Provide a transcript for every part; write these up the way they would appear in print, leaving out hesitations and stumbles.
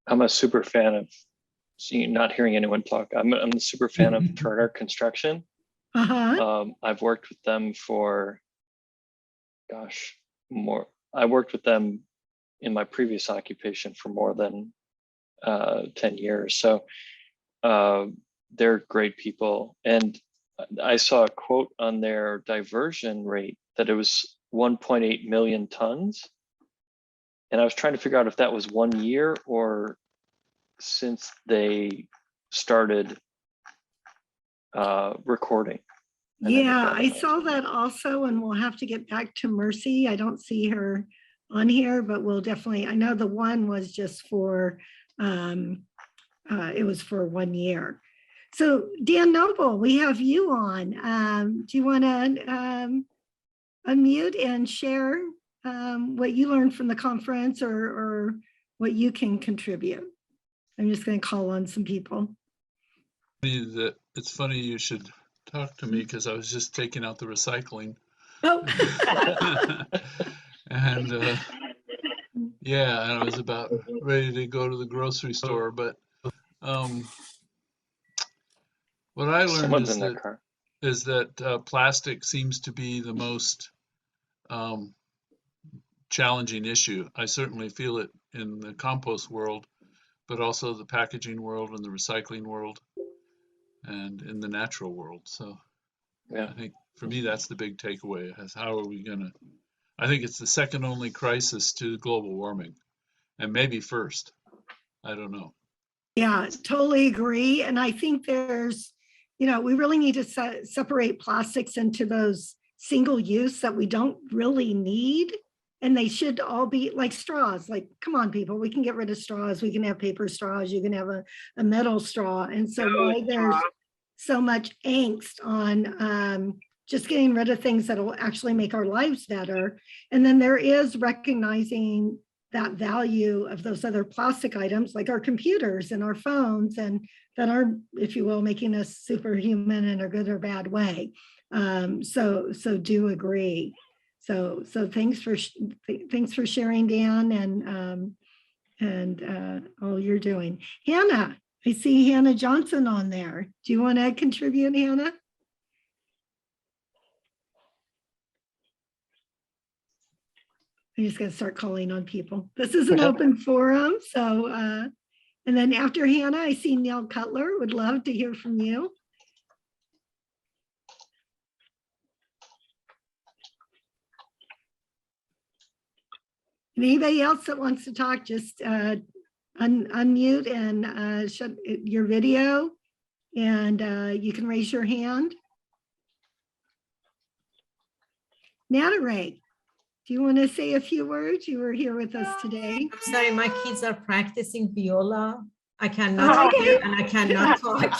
I'm a super fan of not hearing anyone talk. I'm a super fan of Turner Construction. I've worked with them for, gosh, I worked with them in my previous occupation for more than 10 years. So they're great people. And I saw a quote on their diversion rate that it was 1.8 million tons. And I was trying to figure out if that was 1 year or since they started recording. Yeah, I saw that also, and we'll have to get back to Mercy. I don't see her on here, but we'll definitely, I know the one was just for, it was for 1 year. So Dan Noble, we have you on. Do you want to unmute and share what you learned from the conference or what you can contribute? I'm just going to call on some people. It's funny you should talk to me because I was just taking out the recycling. Oh. And yeah, and I was about ready to go to the grocery store, but what I learned is that plastic seems to be the most challenging issue. I certainly feel it in the compost world, but also the packaging world and the recycling world and in the natural world. So yeah, I think for me, that's the big takeaway is how are we gonna, I think it's the second only crisis to global warming and maybe first, I don't know. Yeah, totally agree. And I think there's, you know, we really need to separate plastics into those single use that we don't really need. And they should all be like straws. Like, come on, people, we can get rid of straws. We can have paper straws. You can have a metal straw. And so why there's so much angst on just getting rid of things that will actually make our lives better. And then there is recognizing that value of those other plastic items like our computers and our phones and that are, if you will, making us superhuman in a good or bad way. So do agree. So thanks for sharing, Dan, and all you're doing. Hannah, I see Hannah Johnson on there. Do you want to contribute, Hannah? I'm just going to start calling on people. This is an open forum. So, and then after Hannah, I see Neil Cutler. Would love to hear from you. And anybody else that wants to talk, just unmute and shut your video, and you can raise your hand. Natalie, do you want to say a few words? You were here with us today. I'm sorry, my kids are practicing viola. I cannot hear and I cannot talk.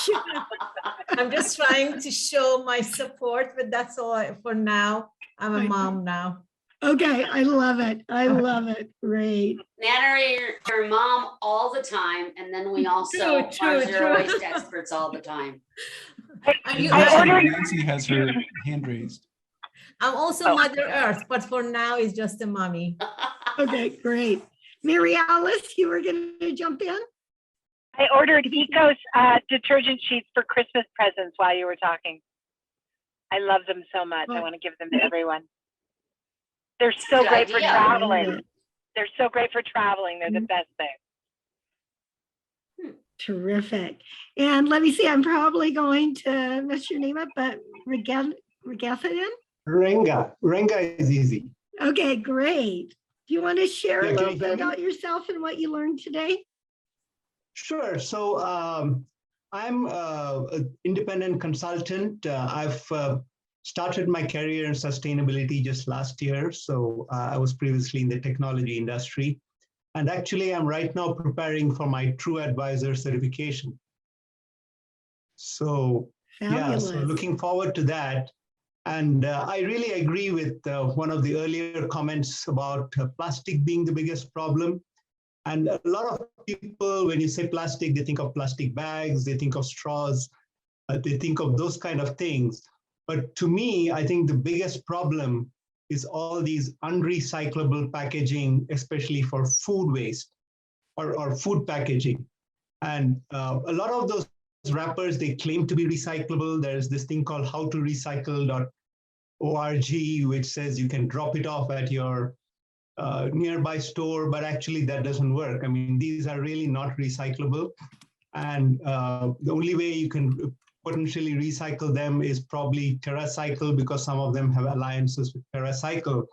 I'm just trying to show my support, but that's all for now. I'm a mom now. Okay, I love it. I love it. Great. Nana, you're a mom all the time, and then we also are zero waste experts all the time. Nancy has her hand raised. I'm also Mother Earth, but for now it's just a mommy. Okay, great. Mary Alice, you were going to jump in? I ordered Ecos detergent sheets for Christmas presents while you were talking. I love them so much. I want to give them to everyone. They're so great for traveling. They're so great for traveling. They're the best thing. Terrific. And let me see, I'm probably going to mess your name up, but Regathian? Renga is easy. Okay, great. Do you want to share a little bit about yourself and what you learned today? Sure. So I'm an independent consultant. I've started my career in sustainability just last year. So I was previously in the technology industry. And actually, I'm right now preparing for my True Advisor certification. So, yeah, so looking forward to that. And I really agree with one of the earlier comments about plastic being the biggest problem. And a lot of people, when you say plastic, they think of plastic bags, they think of straws, they think of those kind of things. But to me, I think the biggest problem is all these unrecyclable packaging, especially for food waste. or food packaging. And a lot of those wrappers, they claim to be recyclable. There's this thing called howtorecycle.org, which says you can drop it off at your nearby store, but actually that doesn't work. I mean, these are really not recyclable. And the only way you can potentially recycle them is probably TerraCycle, because some of them have alliances with TerraCycle.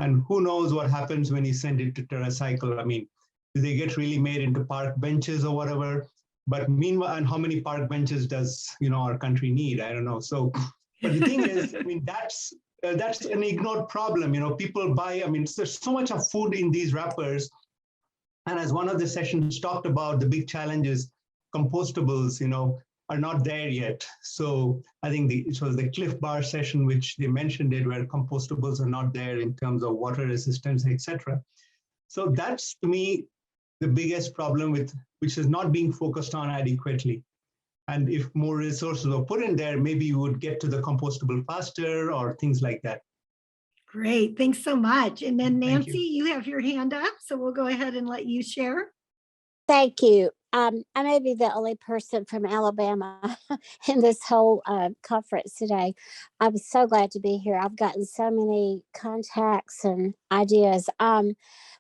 And who knows what happens when you send it to TerraCycle. I mean, do they get really made into park benches or whatever? But meanwhile, and how many park benches does our country need? I don't know. So, but the thing is, I mean, that's an ignored problem. People buy. I mean, there's so much of food in these wrappers, and as one of the sessions talked about, the big challenge is compostables. Are not there yet. So I think it was the Cliff Bar session which they mentioned it, where compostables are not there in terms of water resistance, etc. So that's, to me, the biggest problem which is not being focused on adequately. And if more resources were put in there, maybe you would get to the compostable faster or things like that. Great, thanks so much. And then Nancy, you have your hand up, so we'll go ahead and let you share. Thank you. I may be the only person from Alabama in this whole conference today. I'm so glad to be here. I've gotten so many contacts and ideas.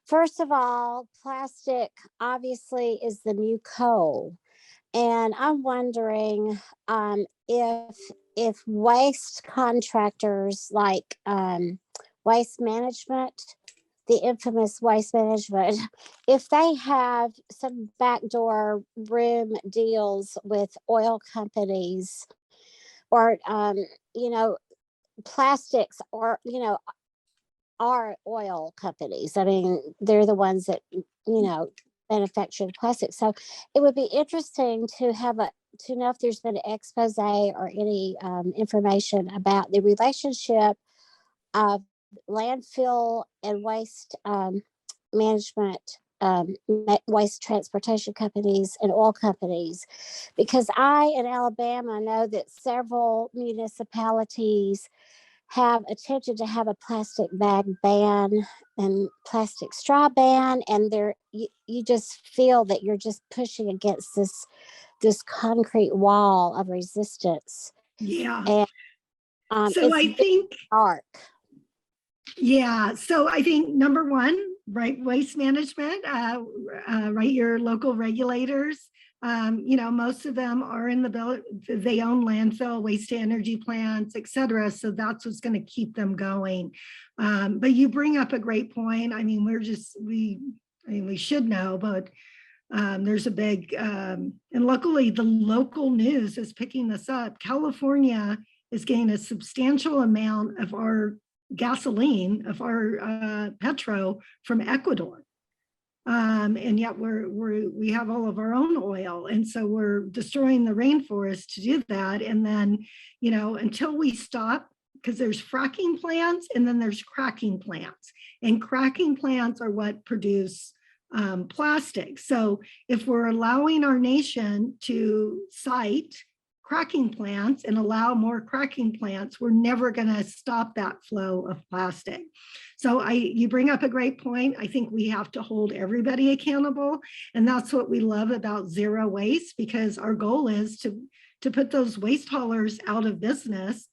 First of all, plastic obviously is the new coal. And I'm wondering if waste contractors like waste management, the infamous waste management, if they have some backdoor room deals with oil companies or, plastics or, are oil companies. I mean, they're the ones that, manufacture the plastic. So it would be interesting to to know if there's been an expose or any information about the relationship of landfill and waste management, waste transportation companies and oil companies, because in Alabama know that several municipalities have attempted to have a plastic bag ban and plastic straw ban, and you just feel that you're just pushing against this concrete wall of resistance. Yeah. And so I think so I think number one, right, waste management, right, your local regulators, most of them are in they own landfill, waste to energy plants, et cetera. So that's what's going to keep them going. But you bring up a great point. I mean, we should know, but there's a big, and luckily the local news is picking this up. California is getting a substantial amount of our gasoline, of our petro from Ecuador. And yet we have all of our own oil. And so we're destroying the rainforest to do that. And then, until we stop, because there's fracking plants and then there's cracking plants. And cracking plants are what produce plastic. So if we're allowing our nation to site cracking plants and allow more cracking plants, we're never going to stop that flow of plastic. So you bring up a great point. I think we have to hold everybody accountable. And that's what we love about zero waste, because our goal is to put those waste haulers out of business,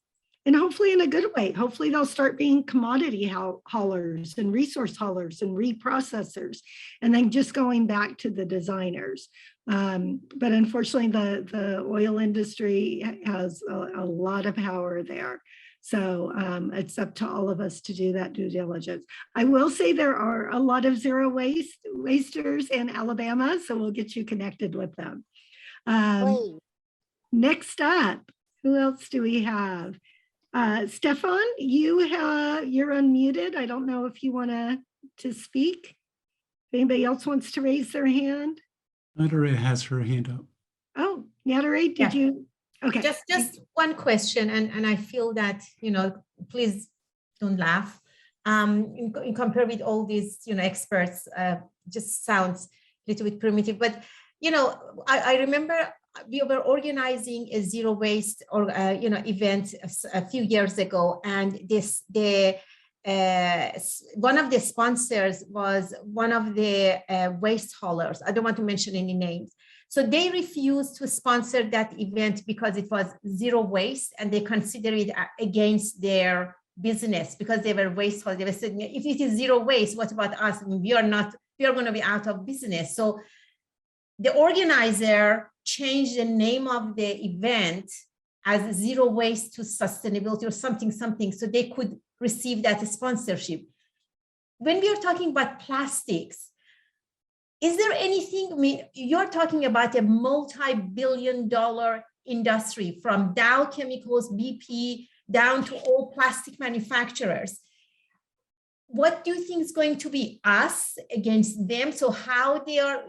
and hopefully in a good way. Hopefully they'll start being commodity haulers and resource haulers and reprocessors, and then just going back to the designers. But unfortunately, the oil industry has a lot of power there. So it's up to all of us to do that due diligence. I will say there are a lot of zero wasters in Alabama, so we'll get you connected with them. Next up, who else do we have? Stefan, you're unmuted. I don't know if you want to speak. If anybody else wants to raise their hand. Natare has her hand up. Oh, Natare, did you? Okay. Just one question, and I feel that, please don't laugh. In compare with all these, experts, just sounds a little bit primitive. But, I remember we were organizing a zero waste or event a few years ago, and the one of the sponsors was one of the waste haulers. I don't want to mention any names. So they refused to sponsor that event because it was zero waste and they consider it against their business because they were wasteful. They were saying, if it is zero waste, what about us? I mean, we are going to be out of business. So the organizer changed the name of the event as zero waste to sustainability or something, so they could receive that sponsorship. When we are talking about plastics, is there anything, I mean, you're talking about a multi-billion-dollar industry from Dow Chemicals, BP, down to all plastic manufacturers. What do you think is going to be us against them? So how are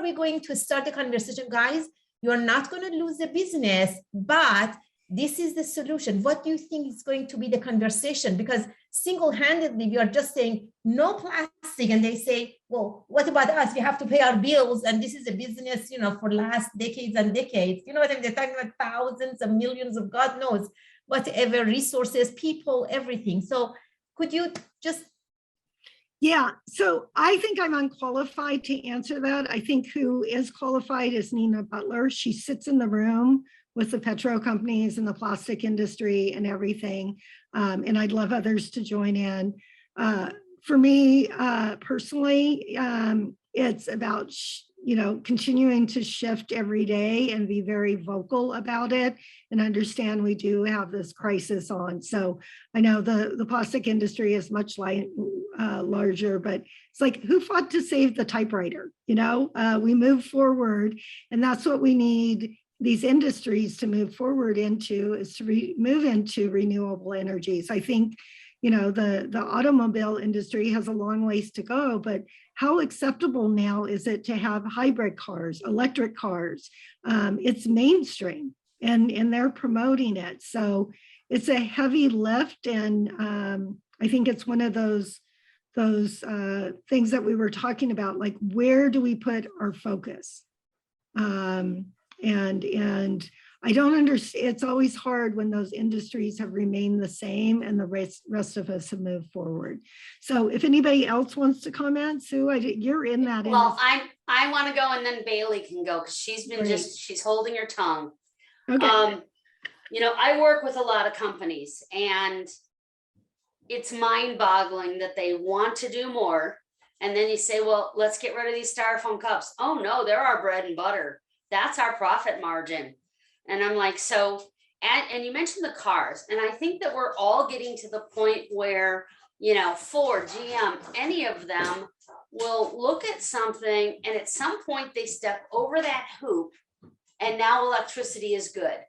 we going to start the conversation? Guys, you're not going to lose the business, but this is the solution. What do you think is going to be the conversation? Because single-handedly, we are just saying no plastic, and they say, well, what about us? We have to pay our bills, and this is a business, for last decades and decades. You know what I mean? They're talking about thousands of millions of God knows whatever resources, people, everything. So could you just? Yeah, so I think I'm unqualified to answer that. I think who is qualified is Nina Butler. She sits in the room with the petro companies and the plastic industry and everything. And I'd love others to join in. For me personally, it's about, continuing to shift every day and be very vocal about it and understand we do have this crisis on. So I know the plastic industry is much larger, but it's like, who fought to save the typewriter? We move forward, and that's what we need these industries to move forward into, is to move into renewable energies. I think, the automobile industry has a long ways to go, but how acceptable now is it to have hybrid cars, electric cars? It's mainstream, and they're promoting it. So it's a heavy lift, and I think it's one of those things that we were talking about, like, where do we put our focus? And I don't understand. It's always hard when those industries have remained the same and the rest of us have moved forward. So if anybody else wants to comment, Sue, you're in that. Well, I want to go, and then Bailey can go, because she's been she's holding her tongue. Okay. I work with a lot of companies, and it's mind-boggling that they want to do more. And then you say, well, let's get rid of these styrofoam cups. Oh no, they're our bread and butter. That's our profit margin. And I'm like, so, and you mentioned the cars, and I think that we're all getting to the point where, Ford, GM, any of them will look at something, and at some point they step over that hoop, and now electricity is good.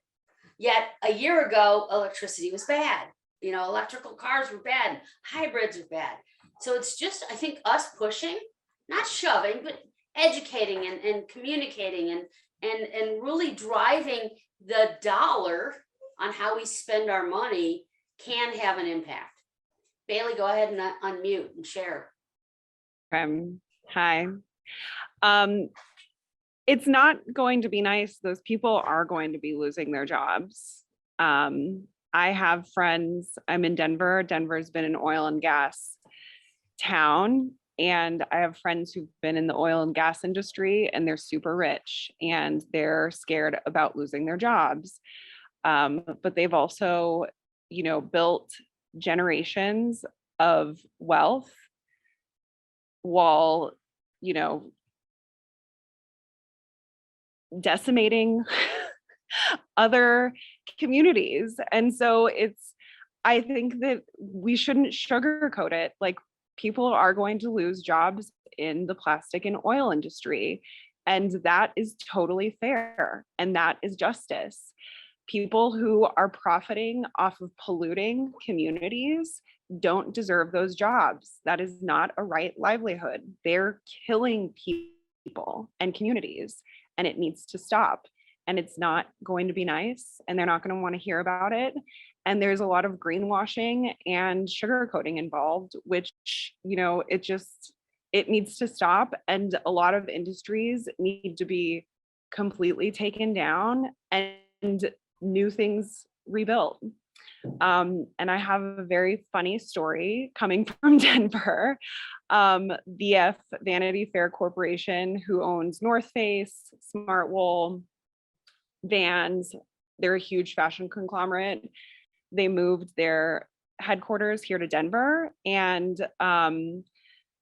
Yet a year ago, electricity was bad. Electrical cars were bad, hybrids were bad. So it's just, I think, us pushing, not shoving, but educating and communicating and really driving the dollar on how we spend our money can have an impact. Bailey, go ahead and unmute and share. Hi. It's not going to be nice. Those people are going to be losing their jobs. I have friends, I'm in Denver. Denver's been an oil and gas town. And I have friends who've been in the oil and gas industry, and they're super rich, and they're scared about losing their jobs. But they've also, built generations of wealth while, decimating other communities. And so I think that we shouldn't sugarcoat it. Like, people are going to lose jobs in the plastic and oil industry. And that is totally fair. And that is justice. People who are profiting off of polluting communities don't deserve those jobs. That is not a right livelihood. They're killing people and communities, and it needs to stop. And it's not going to be nice, and they're not going to want to hear about it. And there's a lot of greenwashing and sugarcoating involved, which, it needs to stop. And a lot of industries need to be completely taken down and new things rebuilt. And I have a very funny story coming from Denver. VF, Vanity Fair Corporation, who owns North Face, Smartwool, Vans, they're a huge fashion conglomerate. They moved their headquarters here to Denver, and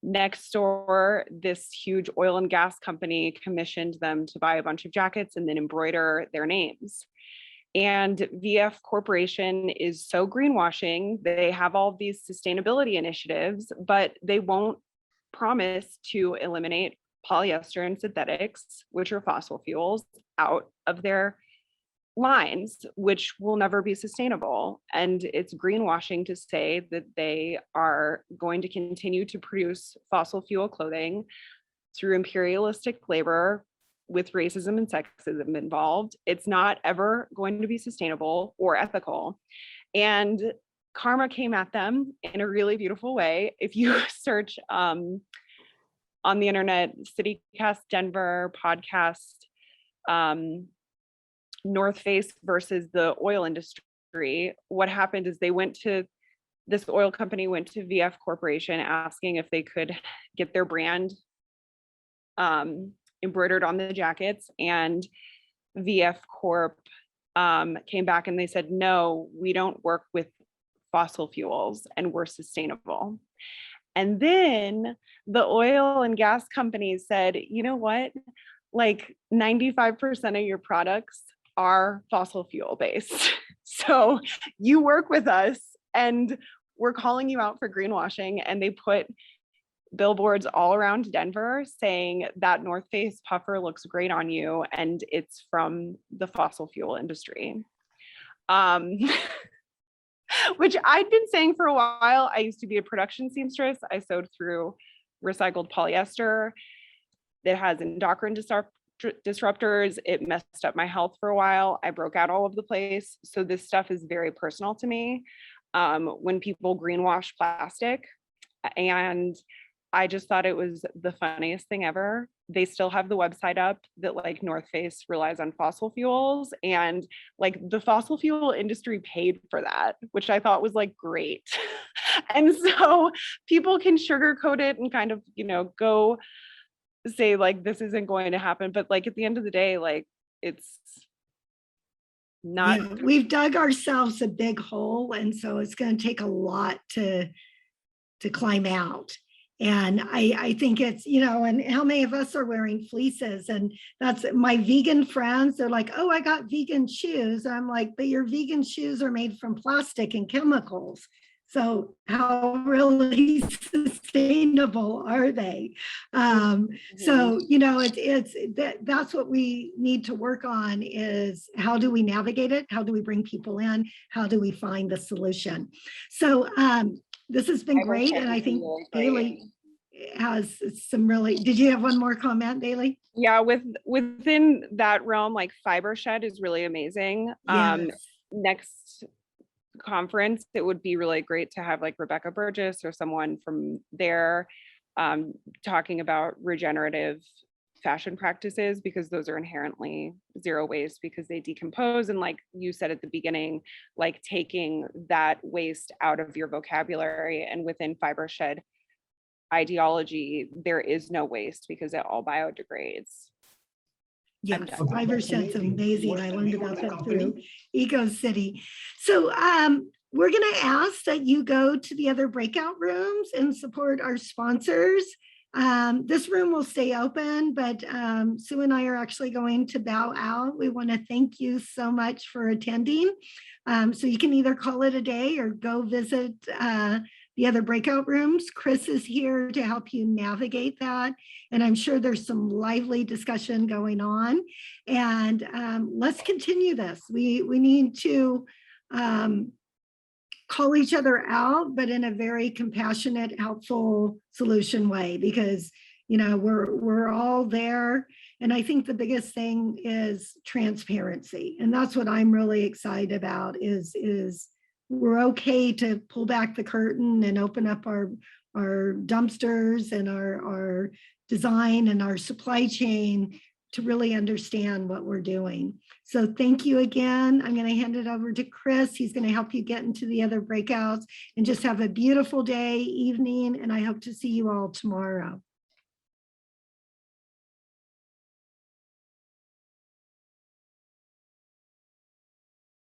next door, this huge oil and gas company commissioned them to buy a bunch of jackets and then embroider their names. And VF Corporation is so greenwashing. They have all these sustainability initiatives, but they won't promise to eliminate polyester and synthetics, which are fossil fuels, out of their lines, which will never be sustainable. And it's greenwashing to say that they are going to continue to produce fossil fuel clothing through imperialistic labor with racism and sexism involved. It's not ever going to be sustainable or ethical. And karma came at them in a really beautiful way. If you search on the internet, CityCast Denver podcast, North Face versus the oil industry, what happened is this oil company went to VF Corporation asking if they could get their brand embroidered on the jackets, and VF Corp came back and they said, no, we don't work with fossil fuels and we're sustainable. And then the oil and gas companies said, you know what, like 95% of your products are fossil fuel based. So you work with us and we're calling you out for greenwashing. And they put billboards all around Denver saying that North Face puffer looks great on you and it's from the fossil fuel industry. Which I'd been saying for a while. I used to be a production seamstress. I sewed through recycled polyester that has endocrine disruptors. It messed up my health for a while. I broke out all over the place. So this stuff is very personal to me. When people greenwash plastic, and I just thought it was the funniest thing ever. They still have the website up that like North Face relies on fossil fuels, and like the fossil fuel industry paid for that, which I thought was like great. And so people can sugarcoat it and kind of, you know, go say like this isn't going to happen, but like at the end of the day, like it's not. Yeah, we've dug ourselves a big hole, and so it's going to take a lot to climb out. And I think it's, you know, and how many of us are wearing fleeces? And that's my vegan friends. They're like, oh, I got vegan shoes. And I'm like, but your vegan shoes are made from plastic and chemicals. So how really sustainable are they? So, you know, that's what we need to work on is how do we navigate it? How do we bring people in? How do we find the solution? So this has been great. And I think Bailey has some really, did you have one more comment, Bailey? Yeah, within that realm, like Fiber Shed is really amazing. Yes. Next conference, it would be really great to have like Rebecca Burgess or someone from there talking about regenerative fashion practices, because those are inherently zero waste because they decompose. And like you said at the beginning, like taking that waste out of your vocabulary, and within Fiber Shed ideology, there is no waste because it all biodegrades. Yes, Fiber Shed's amazing. I learned about that through Eco City. So we're going to ask that you go to the other breakout rooms and support our sponsors. This room will stay open, but Sue and I are actually going to bow out. We want to thank you so much for attending. So you can either call it a day or go visit the other breakout rooms. Chris is here to help you navigate that. And I'm sure there's some lively discussion going on. And let's continue this. We need to call each other out, but in a very compassionate, helpful solution way, because, you know, we're all there. And I think the biggest thing is transparency. And that's what I'm really excited about is we're okay to pull back the curtain and open up our dumpsters and our design and our supply chain to really understand what we're doing. So thank you again. I'm going to hand it over to Chris. He's going to help you get into the other breakouts, and just have a beautiful day, evening, and I hope to see you all tomorrow.